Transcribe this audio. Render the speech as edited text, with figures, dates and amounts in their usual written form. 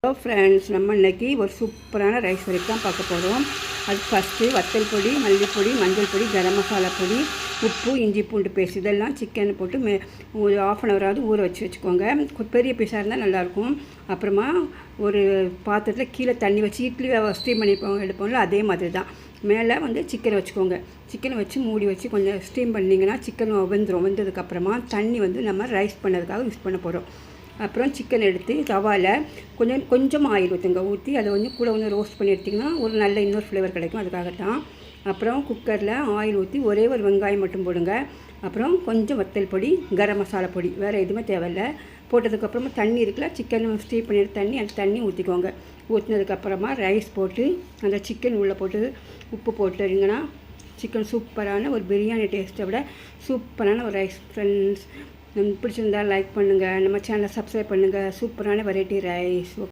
Hello friends, நம்ம இன்றைக்கி ஒரு சூப்பரான ரைஸ் வரைக்கும் தான் பார்க்க போகிறோம். அது ஃபஸ்ட்டு வத்தல் பொடி, மல்லிப்பொடி, மஞ்சள் பொடி, கரம் மசாலா பொடி, உப்பு, இஞ்சி பூண்டு பேஸ்ட் இதெல்லாம் சிக்கன் போட்டு ஒரு 1/2 ஹவராவது ஊற வச்சுக்கோங்க. பெரிய பீஸாக இருந்தால் நல்லாயிருக்கும். அப்புறமா ஒரு பாத்திரத்தில் கீழே தண்ணி வச்சு இட்லி ஸ்டீம் பண்ணி எடுப்போம்ல, அதே மாதிரி தான். மேலே சிக்கனை வச்சுக்கோங்க. சிக்கனை வச்சு மூடி வச்சு கொஞ்சம் ஸ்டீம் பண்ணிங்கன்னா சிக்கன் வெந்ததுக்கப்புறமா தண்ணி நம்ம ரைஸ் பண்ணதுக்காக யூஸ் பண்ண போகிறோம். அப்புறம் சிக்கன் எடுத்து தவாவில் கொஞ்சம் ஆயில் ஊற்றி அதை கூட ரோஸ்ட் பண்ணி எடுத்திங்கன்னா ஒரு நல்ல இன்னொரு ஃப்ளேவர் கிடைக்கும். அதுக்காகத்தான். அப்புறம் குக்கரில் ஆயில் ஊற்றி ஒரே ஒரு வெங்காயம் மட்டும் போடுங்க. அப்புறம் கொஞ்சம் வத்தல் பொடி, கரம் மசாலா பொடி, வேறு எதுவுமே தேவையில்லை. போட்டதுக்கப்புறமா தண்ணி இருக்குல்ல, சிக்கன் ஸ்டீம் பண்ணிட்டு அந்த தண்ணி ஊற்றிக்கோங்க. ஊற்றினதுக்கப்புறமா ரைஸ் போட்டு அந்த சிக்கன் உள்ளே போட்டு உப்பு போட்டுருங்கன்னா சிக்கன் சூப்பரான ஒரு பிரியாணி டேஸ்ட்டை விட சூப்பரான ஒரு ரைஸ். ஃப்ரெண்ட்ஸ், பிடிச்சிருந்தால் லைக் பண்ணுங்கள், நம்ம சேனலை சப்ஸ்கிரைப் பண்ணுங்கள். சூப்பரான வெரைட்டி ரைஸ்.